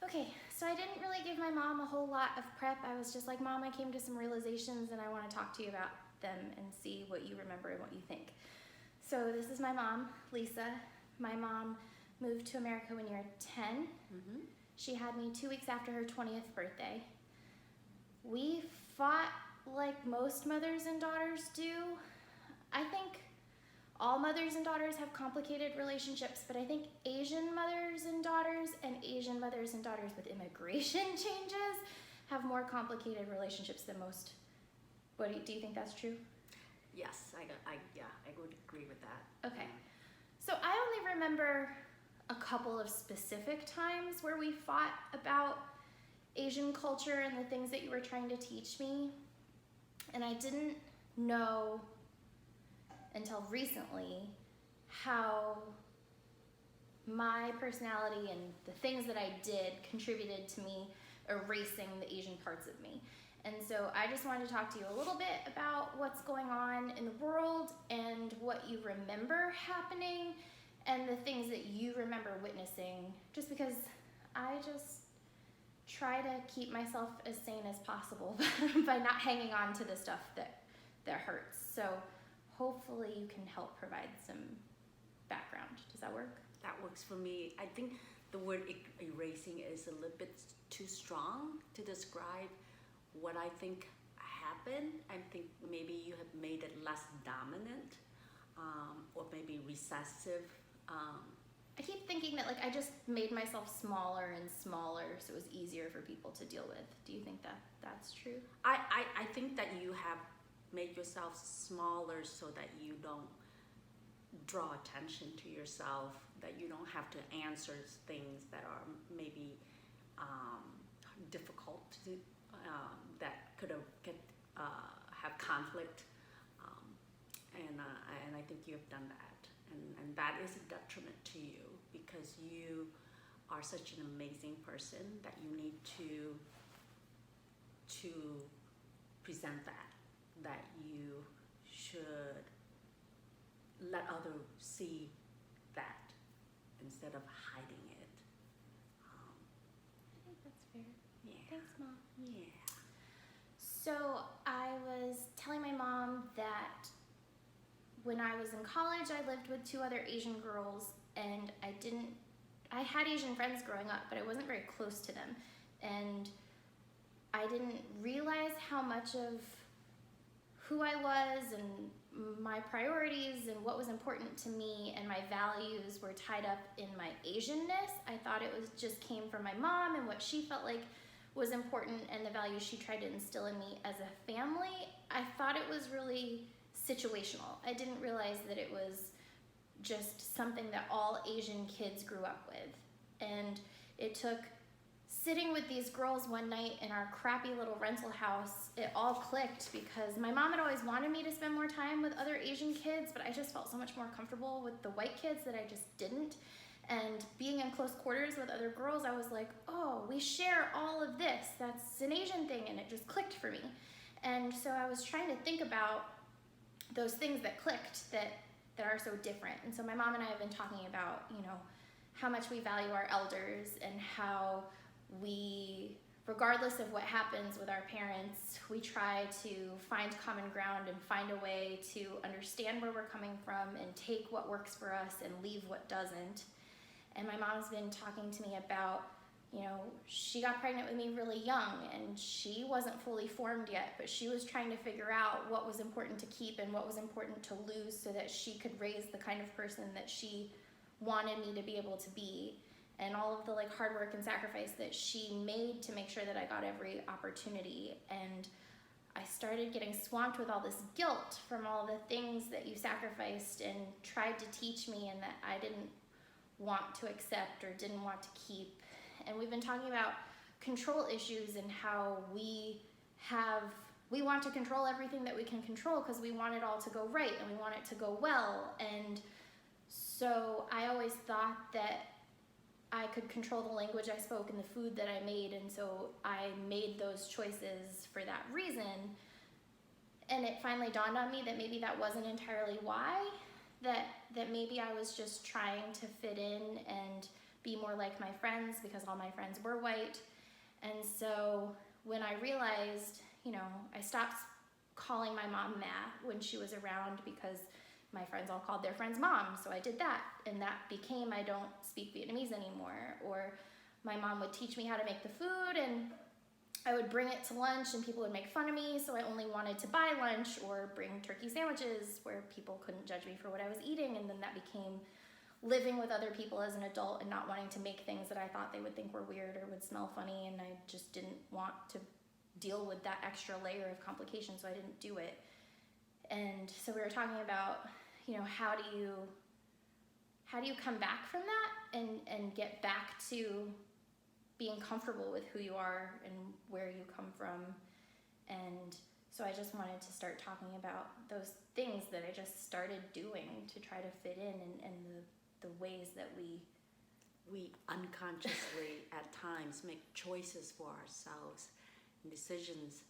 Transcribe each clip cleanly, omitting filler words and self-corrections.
Okay, so I didn't really give my mom a whole lot of prep. I was just like, Mom, I came to some realizations and I want to talk to you about them and see what you remember and what you think. So this is my mom, LySa. My mom moved to America when you were 10. Mm-hmm. She had me 2 weeks after her 20th birthday. We fought like most mothers and daughters do. I think all mothers and daughters have complicated relationships, but I think Asian mothers and daughters with immigration changes have more complicated relationships than most. Do you think that's true? Yes, I would agree with that. Okay. So I only remember a couple of specific times where we fought about Asian culture and the things that you were trying to teach me. And I didn't know until recently how my personality and the things that I did contributed to me erasing the Asian parts of me. And so I just wanted to talk to you a little bit about what's going on in the world and what you remember happening and the things that you remember witnessing, just because I just try to keep myself as sane as possible by not hanging on to the stuff that hurts. So hopefully you can help provide some background. Does that work? That works for me. I think the word erasing is a little bit too strong to describe what I think happened. I think maybe you have made it less dominant, or maybe recessive. I keep thinking that I just made myself smaller and smaller so it was easier for people to deal with. Do you think that that's true? I think that you have made yourself smaller so that you don't draw attention to yourself, that you don't have to answer things that are maybe difficult to, that could have conflict, and I think you have done that, and that is a detriment to you because you are such an amazing person that you need to present that you should let others see that instead of hiding it. I think that's fair. Yeah. Thanks, Mom. Yeah. So I was telling my mom that when I was in college, I lived with 2 other Asian girls, and I had Asian friends growing up, but I wasn't very close to them. And I didn't realize how much of who I was and my priorities and what was important to me and my values were tied up in my Asianness. I thought it was just came from my mom and what she felt like was important and the values she tried to instill in me as a family. I thought it was really situational. I didn't realize that it was just something that all Asian kids grew up with. And it took sitting with these girls one night in our crappy little rental house, it all clicked because my mom had always wanted me to spend more time with other Asian kids, but I just felt so much more comfortable with the white kids that I just didn't. And being in close quarters with other girls, I was like, oh, we share all of this. That's an Asian thing, and it just clicked for me. And so I was trying to think about those things that clicked that are so different. And so my mom and I have been talking about, how much we value our elders and how we, regardless of what happens with our parents, we try to find common ground and find a way to understand where we're coming from and take what works for us and leave what doesn't. And my mom's been talking to me about, she got pregnant with me really young and she wasn't fully formed yet, but she was trying to figure out what was important to keep and what was important to lose so that she could raise the kind of person that she wanted me to be able to be. And all of the hard work and sacrifice that she made to make sure that I got every opportunity. And I started getting swamped with all this guilt from all the things that you sacrificed and tried to teach me and that I didn't want to accept or didn't want to keep. And we've been talking about control issues and how we want to control everything that we can control because we want it all to go right and we want it to go well. And so I always thought that I could control the language I spoke and the food that I made, and so I made those choices for that reason. And it finally dawned on me that maybe that wasn't entirely why, that maybe I was just trying to fit in and be more like my friends because all my friends were white. And so when I realized, I stopped calling my mom Ma when she was around because my friends all called their friends mom. So I did that, and that became I don't speak Vietnamese anymore. Or my mom would teach me how to make the food, and I would bring it to lunch and people would make fun of me, so I only wanted to buy lunch or bring turkey sandwiches where people couldn't judge me for what I was eating. And then that became living with other people as an adult and not wanting to make things that I thought they would think were weird or would smell funny, and I just didn't want to deal with that extra layer of complication, so I didn't do it. And so we were talking about, how do you come back from that and get back to being comfortable with who you are and where you come from. And so I just wanted to start talking about those things that I just started doing to try to fit in, and the ways that we unconsciously at times make choices for ourselves, decisions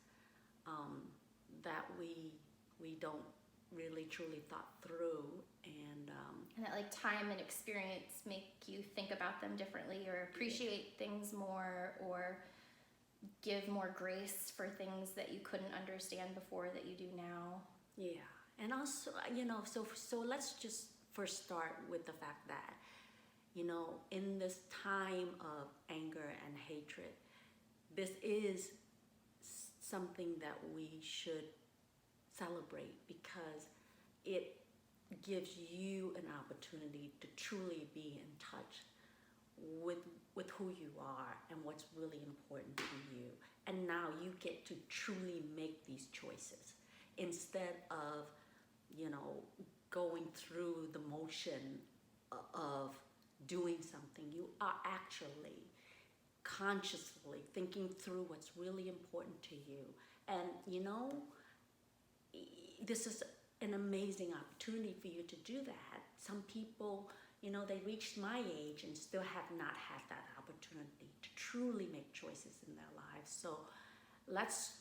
that we don't really truly thought through, and that like time and experience make you think about them differently or appreciate things more or give more grace for things that you couldn't understand before that you do now. Yeah. And also, so let's just first start with the fact that, in this time of anger and hatred, this is something that we should celebrate because it gives you an opportunity to truly be in touch with who you are and what's really important to you. And now you get to truly make these choices instead of, going through the motion of doing something. You are actually consciously thinking through what's really important to you. And, this is an amazing opportunity for you to do that. Some people, they reached my age and still have not had that opportunity to truly make choices in their lives. So let's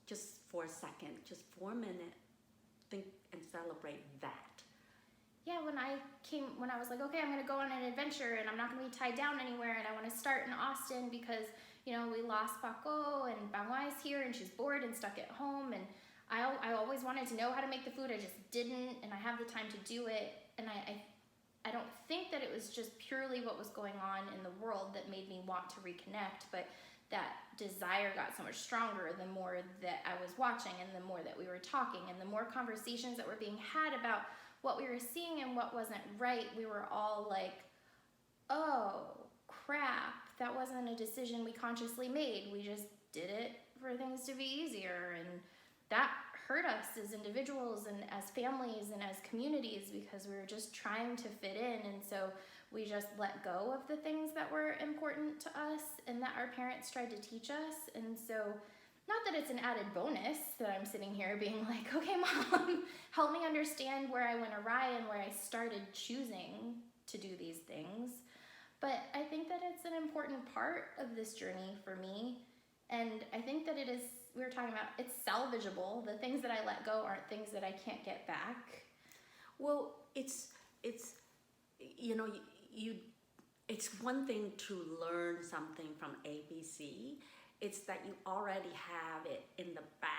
just for a second, just for a minute, think and celebrate that. Yeah, when I was like, okay, I'm going to go on an adventure and I'm not going to be tied down anywhere, and I want to start in Austin because, we lost Paco and Bangwai's here and she's bored and stuck at home, and I always wanted to know how to make the food. I just didn't, and I have the time to do it. And I don't think that it was just purely what was going on in the world that made me want to reconnect, but that desire got so much stronger the more that I was watching and the more that we were talking and the more conversations that were being had about what we were seeing and what wasn't right. We were all like, oh crap, that wasn't a decision we consciously made. We just did it for things to be easier, and that hurt us as individuals and as families and as communities because we were just trying to fit in. And so we just let go of the things that were important to us and that our parents tried to teach us. And so, not that it's an added bonus that I'm sitting here being like, okay, Mom, help me understand where I went awry and where I started choosing to do these things. But I think that it's an important part of this journey for me. And I think that it is, we were talking about, it's salvageable. The things that I let go aren't things that I can't get back. Well, it's one thing to learn something from ABC. It's that you already have it in the back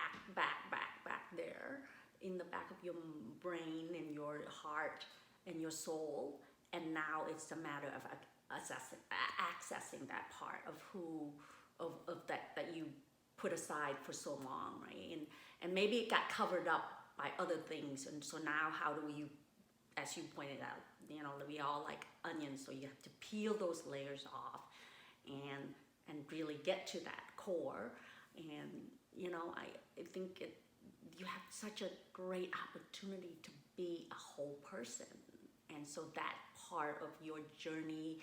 there, in the back of your brain and your heart and your soul. And now it's a matter of accessing that part of that you put aside for so long, right? And maybe it got covered up by other things. And so now how do you, as you pointed out, we all like onions, so you have to peel those layers off and really get to that core. And I think you have such a great opportunity to be a whole person. And so that part of your journey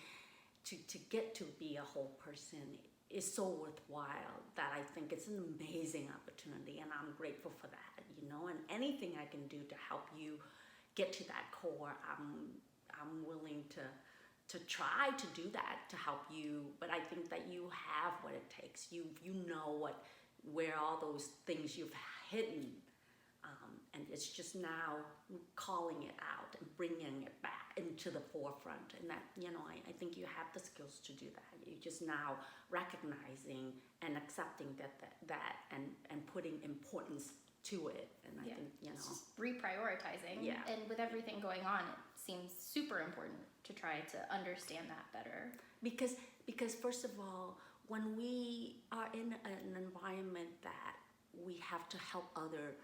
to get to be a whole person is so worthwhile that I think it's an amazing opportunity, and I'm grateful for that, and anything I can do to help you get to that core, I'm willing to try to do that to help you. But I think that you have what it takes. You know where all those things you've hidden, and it's just now calling it out and bringing it back into the forefront. And that, I think you have the skills to do that. You just now recognizing and accepting that and putting importance to it. And I think, it's just reprioritizing. Yeah. And with everything going on, it seems super important to try to understand that better. Because first of all, when we are in an environment that we have to help others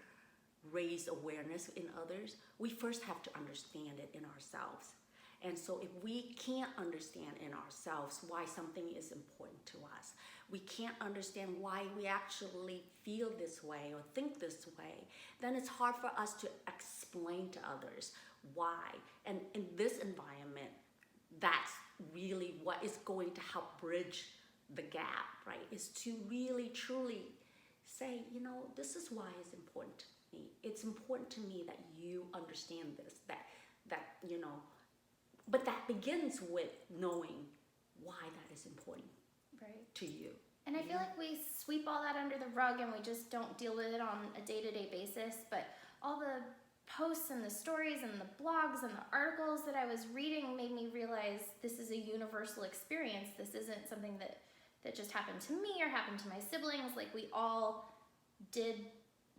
raise awareness in others, we first have to understand it in ourselves. And so if we can't understand in ourselves why something is important to us, we can't understand why we actually feel this way or think this way, then it's hard for us to explain to others why. And in this environment, that's really what is going to help bridge the gap, right? Is to really, truly say, this is why it's important to me. It's important to me that you understand this, but that begins with knowing why that is important to you. And I feel like we sweep all that under the rug and we just don't deal with it on a day-to-day basis, but all the posts and the stories and the blogs and the articles that I was reading made me realize this is a universal experience. This isn't something that just happened to me or happened to my siblings. Like, we all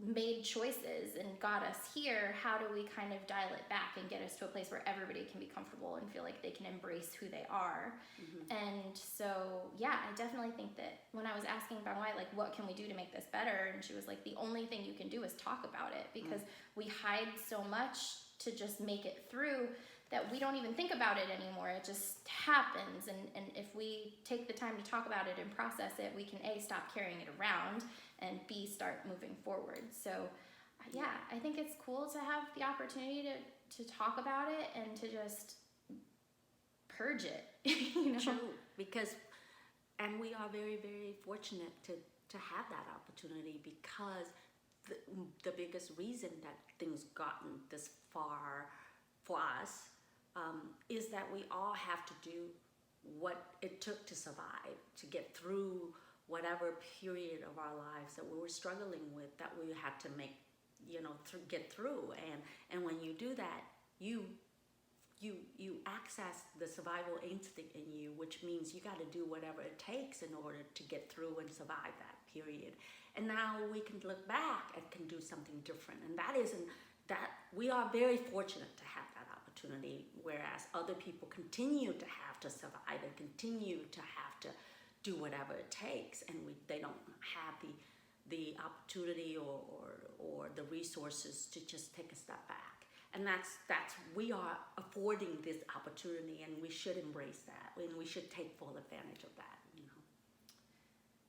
made choices and got us here. How do we kind of dial it back and get us to a place where everybody can be comfortable and feel like they can embrace who they are? And so, yeah, I definitely think that when I was asking Bang Wai, like, what can we do to make this better? And she was like, the only thing you can do is talk about it, because we hide so much to just make it through that we don't even think about it anymore. It just happens. And if we take the time to talk about it and process it, we can A, stop carrying it around, and B, start moving forward. So yeah, I think it's cool to have the opportunity to talk about it and to just purge it. True, and we are very, very fortunate to have that opportunity, because the biggest reason that things gotten this far for us is that we all have to do what it took to survive, to get through whatever period of our lives that we were struggling with, that we had to make, get through. And when you do that, you access the survival instinct in you, which means you got to do whatever it takes in order to get through and survive that period. And now we can look back and can do something different. And that we are very fortunate to have that opportunity, whereas other people continue to have to survive and continue to have to do whatever it takes, and they don't have the opportunity or the resources to just take a step back. And that's we are affording this opportunity, and we should embrace that, and we should take full advantage of that.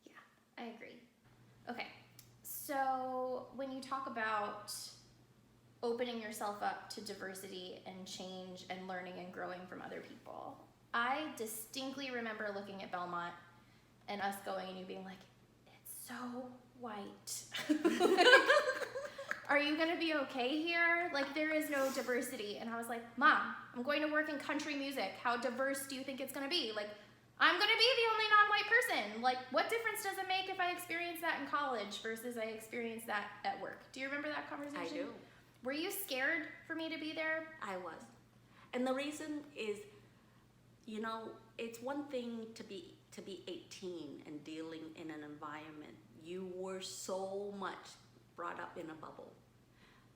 Yeah, I agree. Okay, so when you talk about opening yourself up to diversity and change and learning and growing from other people, I distinctly remember looking at Belmont and us going and you being like, it's so white. Are you gonna be okay here? Like, there is no diversity. And I was like, Mom, I'm going to work in country music. How diverse do you think it's gonna be? Like, I'm gonna be the only non-white person. Like, what difference does it make if I experience that in college versus I experience that at work? Do you remember that conversation? I do. Were you scared for me to be there? I was. And the reason is, it's one thing to be 18 and dealing in an environment. You were so much brought up in a bubble,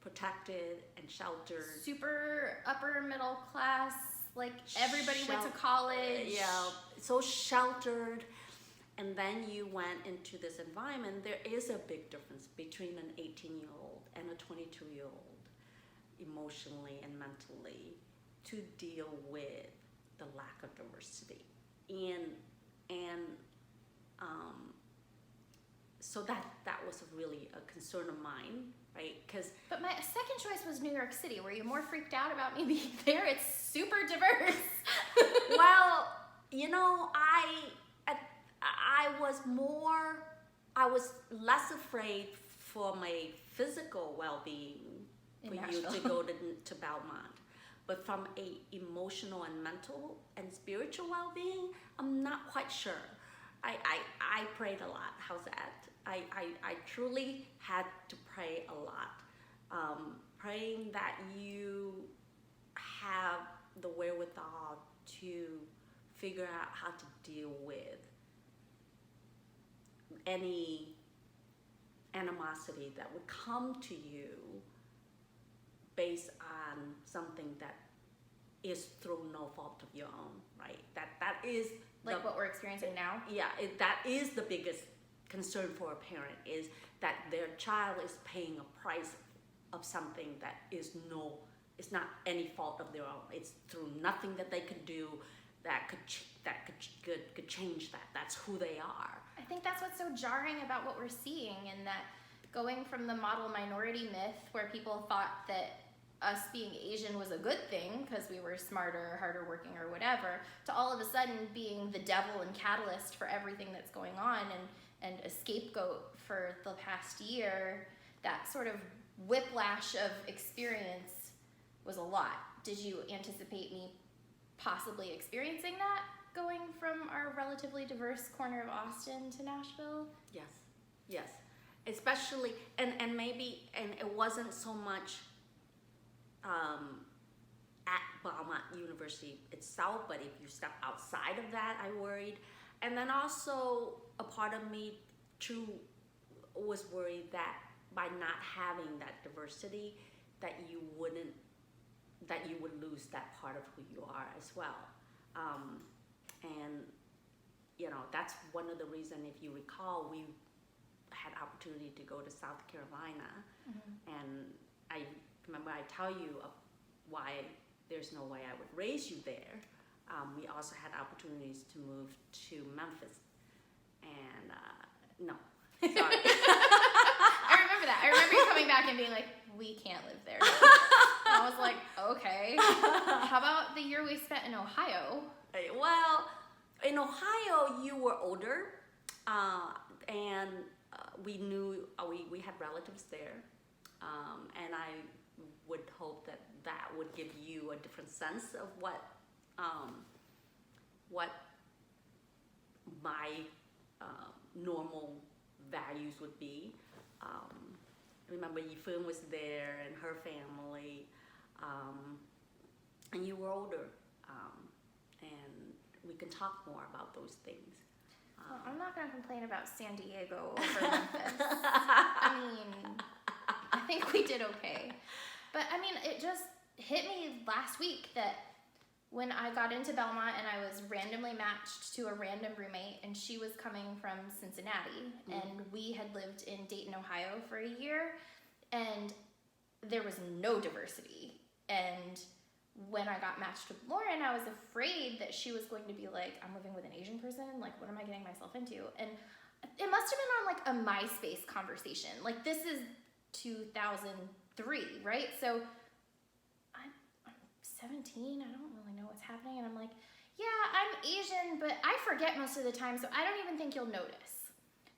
protected and sheltered. Super upper middle class, like everybody went to college. Yeah, so sheltered. And then you went into this environment. There is a big difference between an 18-year-old and a 22-year-old, emotionally and mentally, to deal with the lack of diversity. So that was really a concern of mine, right? But my second choice was New York City. Were you more freaked out about me being there? It's super diverse. Well, I was less afraid for my physical well-being for you to go to Belmont. But from a emotional and mental and spiritual well-being, I'm not quite sure. I prayed a lot. How's that? I truly had to pray a lot Praying that you have the wherewithal to figure out how to deal with any animosity that would come to you based on something that is through no fault of your own, right? That is Like what we're experiencing now? that is the biggest concern for a parent, is that their child is paying a price of something that is not any fault of their own. It's through nothing that they could do that could change that. That's who they are. I think that's what's so jarring about what we're seeing, and that going from the model minority myth where people thought that us being Asian was a good thing because we were smarter, harder working, or whatever, to all of a sudden being the devil and catalyst for everything that's going on, and a scapegoat for the past year. That sort of whiplash of experience was a lot. Did you anticipate me possibly experiencing that going from our relatively diverse corner of Austin to Nashville? Yes. Especially, and it wasn't so much at Belmont University itself, but if you step outside of that, I worried. And then also a part of me too was worried that by not having that diversity, that you would lose that part of who you are as well. And that's one of the reasons, if you recall, we had opportunity to go to South Carolina. And I remember I tell you why there's no way I would raise you there. We also had opportunities to move to Memphis, and no, sorry. I remember that. I remember you coming back and being like, we can't live there. And I was like, okay. How about the year we spent in Ohio? Well, in Ohio, you were older, and we knew we had relatives there, and I would hope that would give you a different sense of what my normal values would be. Remember, Yifun was there and her family, and you were older, and we can talk more about those things. Well, I'm not going to complain about San Diego over Memphis. I mean, I think we did okay. But I mean, it just hit me last week that when I got into Belmont and I was randomly matched to a random roommate, and she was coming from Cincinnati, and we had lived in Dayton, Ohio for a year, and there was no diversity. And when I got matched with Lauren, I was afraid that she was going to be like, I'm living with an Asian person, like, what am I getting myself into? And it must have been on like a MySpace conversation. Like, this is 2003, right? So I'm 17, I don't really know what's happening, and I'm like, yeah, I'm Asian, but I forget most of the time, so I don't even think you'll notice.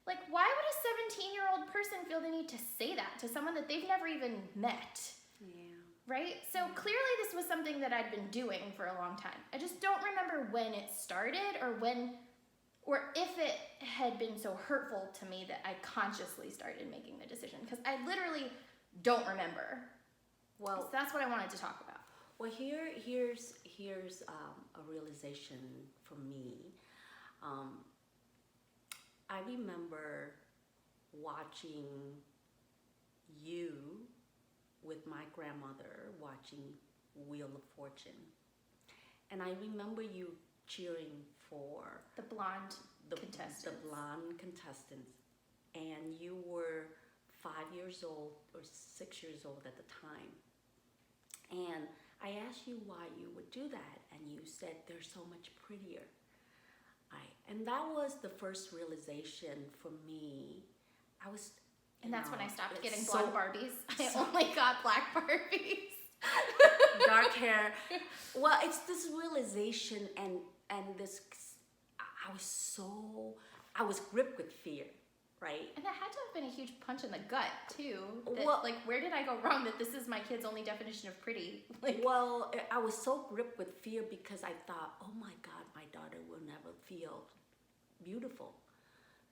Like, why would a 17-year-old person feel the need to say that to someone that they've never even met? Yeah. Right? So clearly this was something that I'd been doing for a long time. I just don't remember when it started, or if it had been so hurtful to me that I consciously started making the decision, because I literally don't remember. Well, so that's what I wanted to talk about. Well, here's a realization for me. I remember watching you with my grandmother watching Wheel of Fortune, and I remember you cheering for the blonde contestants. The blonde contestants, and you were 5 years old or 6 years old at the time. And I asked you why you would do that, and you said they're so much prettier. And that was the first realization for me. And that's when I stopped getting blonde Barbies. I only got black Barbies. Dark hair. Well, it's this realization, and this. I was gripped with fear, right? And that had to have been a huge punch in the gut too. Well, like, where did I go wrong? That this is my kid's only definition of pretty. Well, I was so gripped with fear because I thought, oh my God, my daughter will never feel beautiful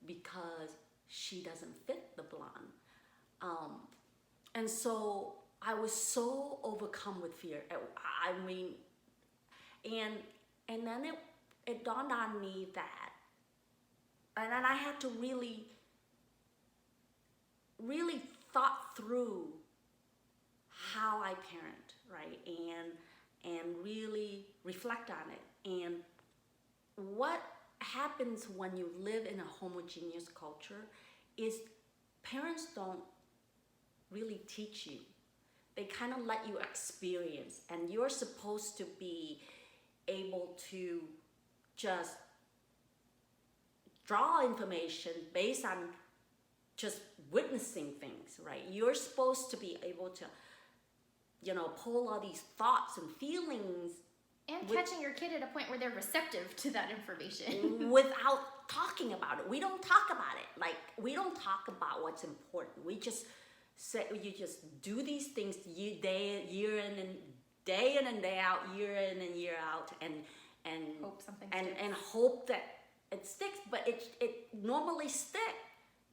because she doesn't fit the blonde. And so I was so overcome with fear. I mean, and then it dawned on me that, and then I had to really thought through how I parent, right? And really reflect on it. And what happens when you live in a homogeneous culture is parents don't really teach you. They kind of let you experience, and you're supposed to be able to just draw information based on just witnessing things, right? You're supposed to be able to, pull all these thoughts and feelings. And catching your kid at a point where they're receptive to that information. Without talking about it. We don't talk about it. Like, we don't talk about what's important. We just say, you just do these things year in and day out, year in and year out, and hope something and sticks. and hope that it sticks. But it normally sticks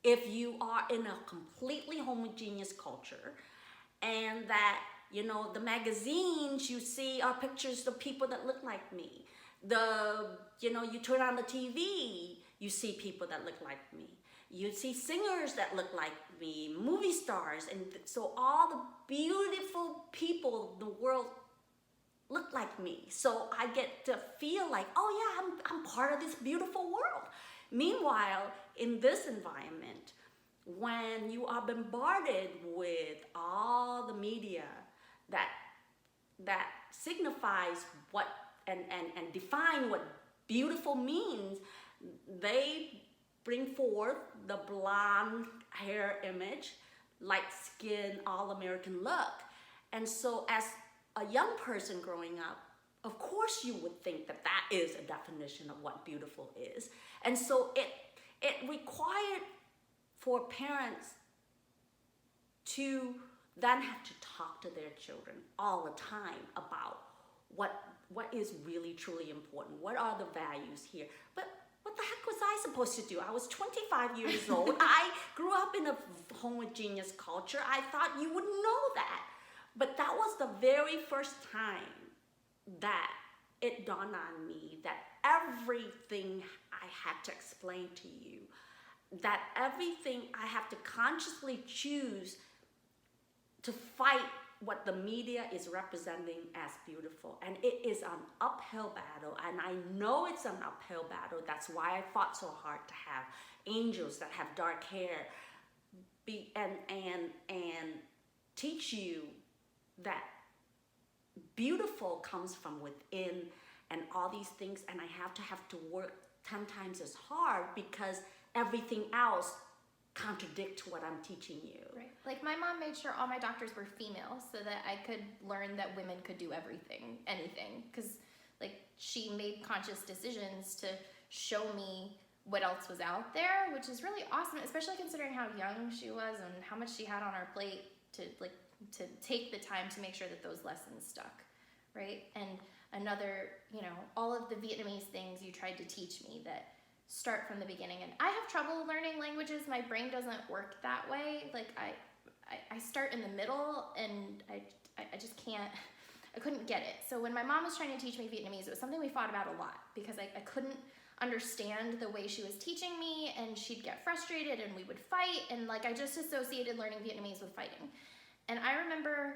if you are in a completely homogeneous culture, and that the magazines you see are pictures of people that look like me. You turn on the TV, you see people that look like me. You see singers that look like me, movie stars, and so all the beautiful people in the world look like me. So I get to feel like, oh yeah, I'm part of this beautiful world. Meanwhile, in this environment, when you are bombarded with all the media that signifies what and define what beautiful means, they bring forth the blonde hair image, light skin, all American look. And so as a young person growing up, of course you would think that is a definition of what beautiful is. And so it required for parents to then have to talk to their children all the time about what is really truly important. What are the values here? But what the heck was I supposed to do? I was 25 years old. I grew up in a homogeneous culture. I thought you would know that. But that was the very first time that it dawned on me that everything I had to explain to you, that everything I have to consciously choose to fight what the media is representing as beautiful. And it is an uphill battle, and I know it's an uphill battle. That's why I fought so hard to have angels that have dark hair and teach you that beautiful comes from within and all these things, and I have to work 10 times as hard because everything else contradict what I'm teaching you. Right. Like, my mom made sure all my doctors were female so that I could learn that women could do anything. Because, like, she made conscious decisions to show me what else was out there, which is really awesome, especially considering how young she was and how much she had on her plate to take the time to make sure that those lessons stuck, right? And another, all of the Vietnamese things you tried to teach me that start from the beginning. And I have trouble learning languages. My brain doesn't work that way. Like, I start in the middle, and I just can't, I couldn't get it. So when my mom was trying to teach me Vietnamese, it was something we fought about a lot because I couldn't understand the way she was teaching me, and she'd get frustrated and we would fight, and like, I just associated learning Vietnamese with fighting. And I remember,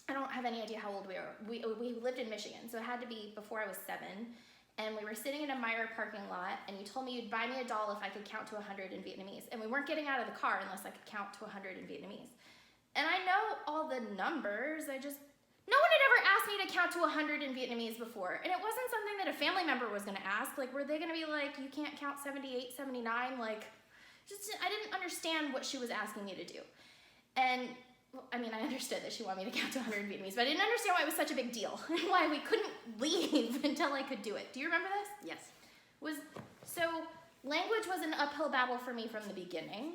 I don't have any idea how old we were. We lived in Michigan, so it had to be before I was 7. And we were sitting in a Meijer parking lot, and you told me you'd buy me a doll if I could count to 100 in Vietnamese. And we weren't getting out of the car unless I could count to 100 in Vietnamese. And I know all the numbers, no one had ever asked me to count to 100 in Vietnamese before. And it wasn't something that a family member was gonna ask. Like, were they gonna be like, you can't count 78, 79? Like, I didn't understand what she was asking me to do. And I mean, I understood that she wanted me to count to 100 in Vietnamese, but I didn't understand why it was such a big deal and why we couldn't leave until I could do it. Do you remember this? Yes. So language was an uphill battle for me from the beginning,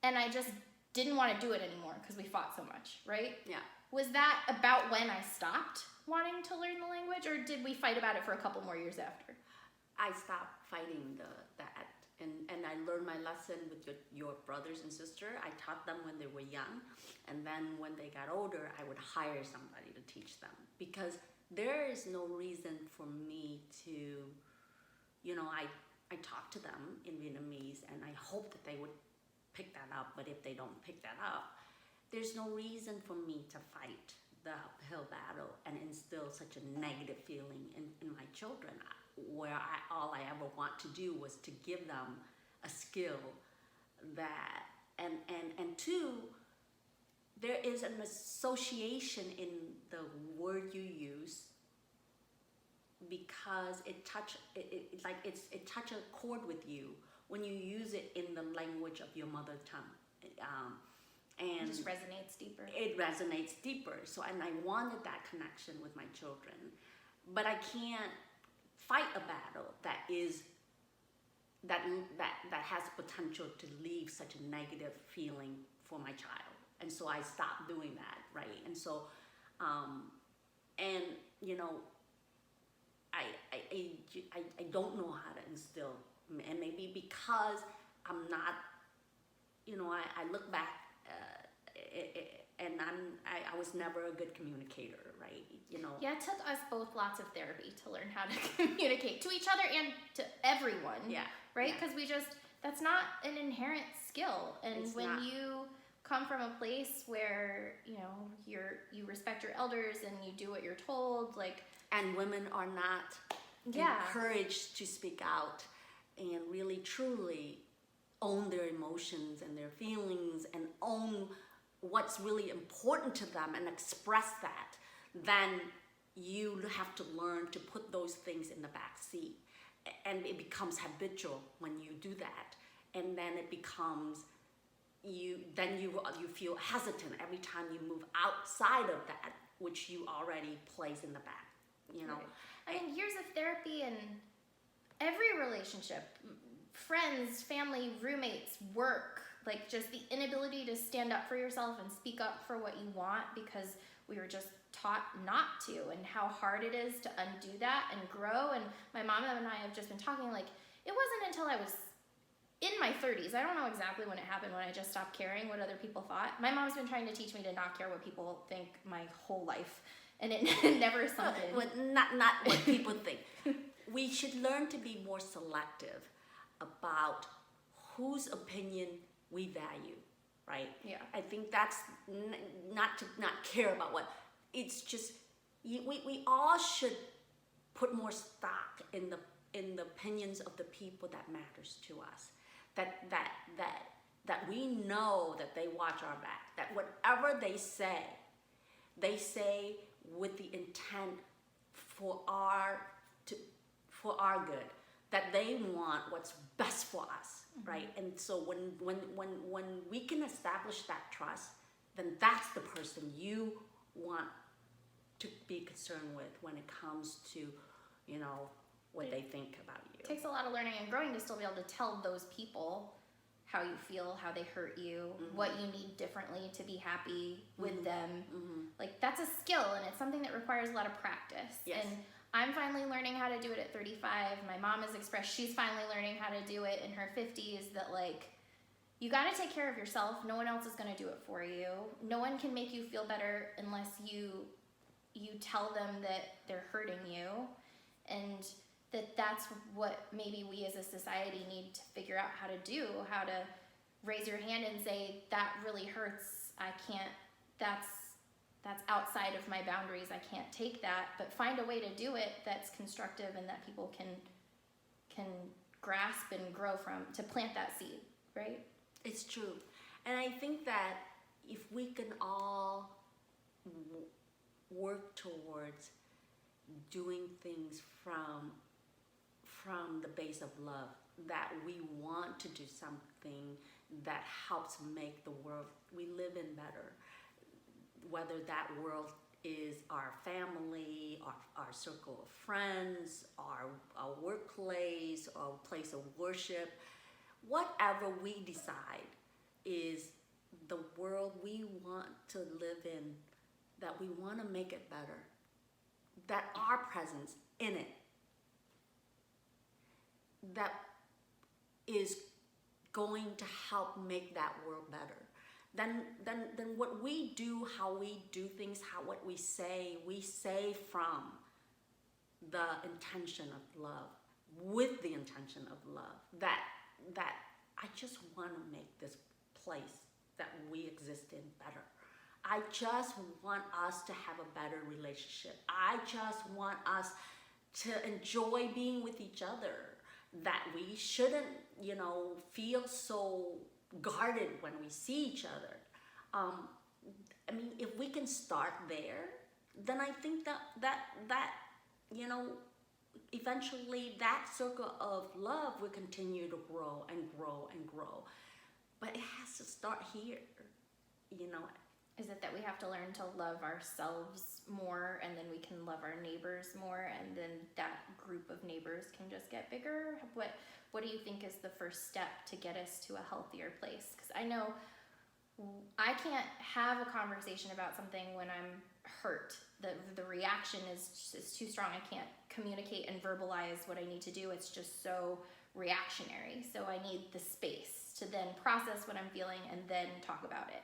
and I just didn't want to do it anymore because we fought so much, right? Yeah. Was that about when I stopped wanting to learn the language, or did we fight about it for a couple more years after? I stopped fighting that And I learned my lesson with your brothers and sister. I taught them when they were young, and then when they got older, I would hire somebody to teach them, because there is no reason for me to, I talk to them in Vietnamese, and I hope that they would pick that up. But if they don't pick that up, there's no reason for me to fight the uphill battle and instill such a negative feeling in my children, where all I ever want to do was to give them a skill that, and two, there is an association in the word you use, because it touch a chord with you when you use it in the language of your mother tongue. And it just resonates deeper. It resonates deeper. So, and I wanted that connection with my children, but I can't fight a battle that has potential to leave such a negative feeling for my child. And so I stopped doing that, right? And so, I don't know how to instill, and maybe because I'm not, I look back, and I was never a good communicator, right? Yeah, it took us both lots of therapy to learn how to communicate to each other and to everyone. Yeah. Right? Yeah. Because that's not an inherent skill. And It's when not. you come from a place where, you respect your elders and you do what you're told, And women are not encouraged to speak out and really truly own their emotions and their feelings and own what's really important to them and express that, then you have to learn to put those things in the back seat. And it becomes habitual when you do that. And then it becomes, you feel hesitant every time you move outside of that, which you already place in the back, Right. I mean, years of therapy and every relationship, friends, family, roommates, work, just the inability to stand up for yourself and speak up for what you want because we were just taught not to, and how hard it is to undo that and grow. And my mom and I have just been talking, it wasn't until I was in my 30s, I don't know exactly when it happened, when I just stopped caring what other people thought. My mom's been trying to teach me to not care what people think my whole life, and it never sunk in. But not what people think. We should learn to be more selective about whose opinion we value, right? Yeah. I think that's not to not care about what. It's just we all should put more stock in the opinions of the people that matters to us. That we know that they watch our back. That whatever they say with the intent for our good. That they want what's best for us, right? And so when we can establish that trust, then that's the person you want to be concerned with when it comes to, what they think about you. It takes a lot of learning and growing to still be able to tell those people how you feel, how they hurt you, what you need differently to be happy with them. That's a skill, and it's something that requires a lot of practice. Yes. And I'm finally learning how to do it at 35. My mom has expressed she's finally learning how to do it in her 50s, that you got to take care of yourself. No one else is going to do it for you. No one can make you feel better unless you tell them that they're hurting you, and that's what maybe we as a society need to figure out how to do, how to raise your hand and say, that really hurts. I can't, that's outside of my boundaries. I can't take that, but find a way to do it that's constructive and that people can grasp and grow from, to plant that seed, right? It's true. And I think that if we can all work towards doing things from the base of love, that we want to do something that helps make the world we live in better, whether that world is our family, our circle of friends, our workplace, our place of worship, whatever we decide is the world we want to live in, that we want to make it better, that our presence in it, that is going to help make that world better. Then what we do, how we do things, what we say from the intention of love, with the intention of love, that I just want to make this place that we exist in better. I just want us to have a better relationship. I just want us to enjoy being with each other, that we shouldn't, feel so guarded when we see each other. I mean, if we can start there, then I think that eventually that circle of love will continue to grow and grow and grow. But it has to start here, Is it that we have to learn to love ourselves more, and then we can love our neighbors more, and then that group of neighbors can just get bigger? What do you think is the first step to get us to a healthier place? Because I know I can't have a conversation about something when I'm hurt. The reaction is too strong. I can't communicate and verbalize what I need to do. It's just so reactionary. So I need the space to then process what I'm feeling and then talk about it.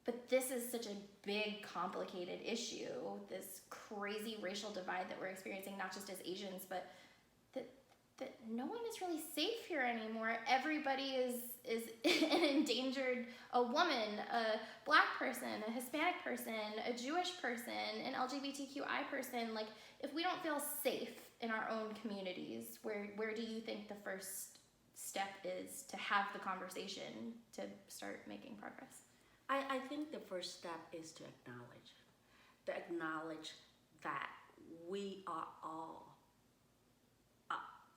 But this is such a big, complicated issue, this crazy racial divide that we're experiencing, not just as Asians, but that no one is really safe here anymore. Everybody is an endangered, a woman, a Black person, a Hispanic person, a Jewish person, an LGBTQI person. Like, if we don't feel safe in our own communities, where do you think the first step is to have the conversation to start making progress? I think the first step is to acknowledge that we are all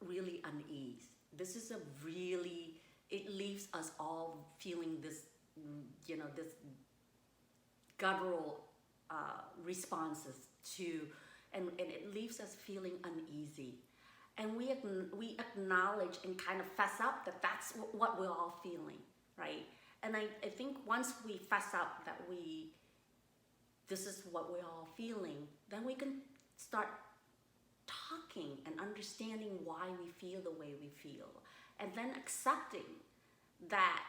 really unease. This is it leaves us all feeling this, this guttural responses and it leaves us feeling uneasy. And we acknowledge and kind of fess up that that's what we're all feeling, right? And I think once we fess up that this is what we're all feeling, then we can start talking and understanding why we feel the way we feel. And then accepting that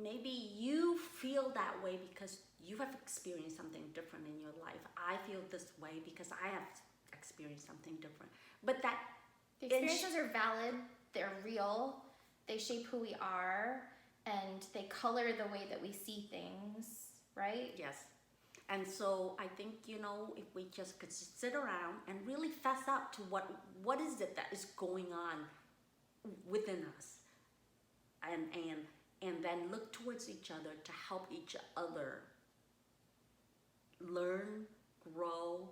maybe you feel that way because you have experienced something different in your life. I feel this way because I have experienced something different. But that the experiences are valid, they're real, they shape who we are, and they color the way that we see things, right? Yes. And so I think, if we just could sit around and really fess up to what is it that is going on within us, and then look towards each other to help each other learn, grow,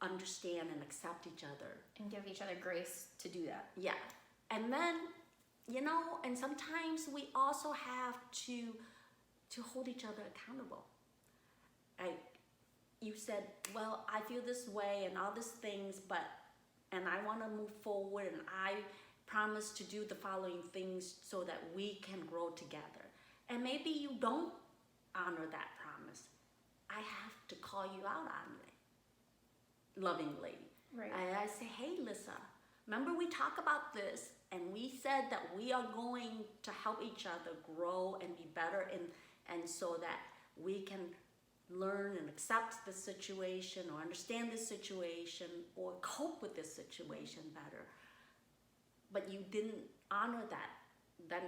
understand, and accept each other. And give each other grace to do that. Yeah. And then, and sometimes we also have to hold each other accountable. You said, well, I feel this way and all these things, and I want to move forward, and I promise to do the following things so that we can grow together. And maybe you don't honor that promise. I have to call you out on it, lovingly. Right. I say, hey, LySa, remember we talked about this, and we said that we are going to help each other grow and be better, and so that we can learn and accept the situation or understand this situation or cope with this situation better. But you didn't honor that. Then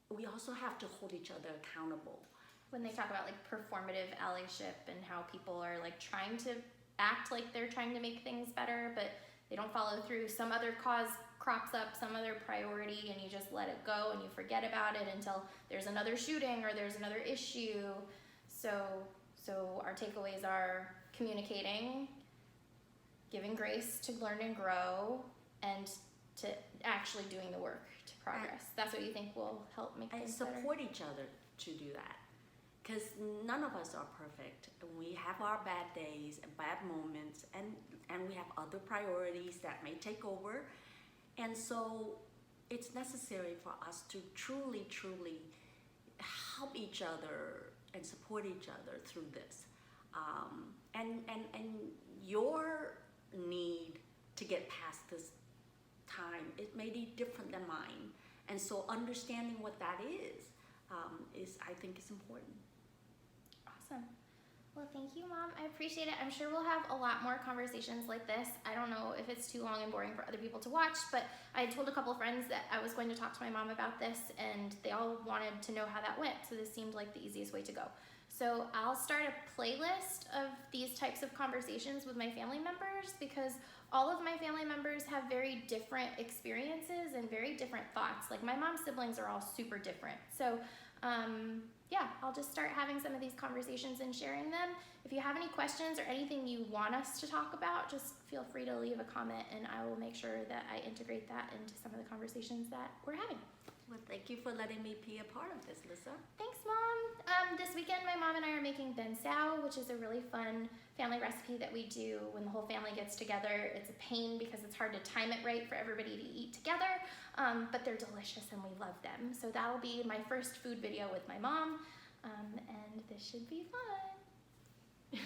we also have to hold each other accountable. When they talk about like performative allyship and how people are like trying to act like they're trying to make things better, but they don't follow through, some other cause crops up, some other priority, and you just let it go and you forget about it until there's another shooting or there's another issue. So our takeaways are communicating, giving grace to learn and grow, and to actually doing the work to progress. That's what you think will help make things better? And support each other to do that. Because none of us are perfect. We have our bad days and bad moments, and we have other priorities that may take over. And so it's necessary for us to truly, truly help each other and support each other through this. And your need to get past this time, it may be different than mine. And so understanding what that is I think is important. Awesome. Well, thank you, Mom. I appreciate it. I'm sure we'll have a lot more conversations like this. I don't know if it's too long and boring for other people to watch, but I had told a couple friends that I was going to talk to my mom about this, and they all wanted to know how that went, so this seemed like the easiest way to go. So I'll start a playlist of these types of conversations with my family members, because all of my family members have very different experiences and very different thoughts. Like, my mom's siblings are all super different. So yeah, I'll just start having some of these conversations and sharing them. If you have any questions or anything you want us to talk about, just feel free to leave a comment, and I will make sure that I integrate that into some of the conversations that we're having. Well, thank you for letting me be a part of this, LySa. Thanks, Mom. This weekend, my mom and I are making ben sao, which is a really fun family recipe that we do when the whole family gets together. It's a pain because it's hard to time it right for everybody to eat together, but they're delicious and we love them. So that'll be my first food video with my mom, and this should be fun.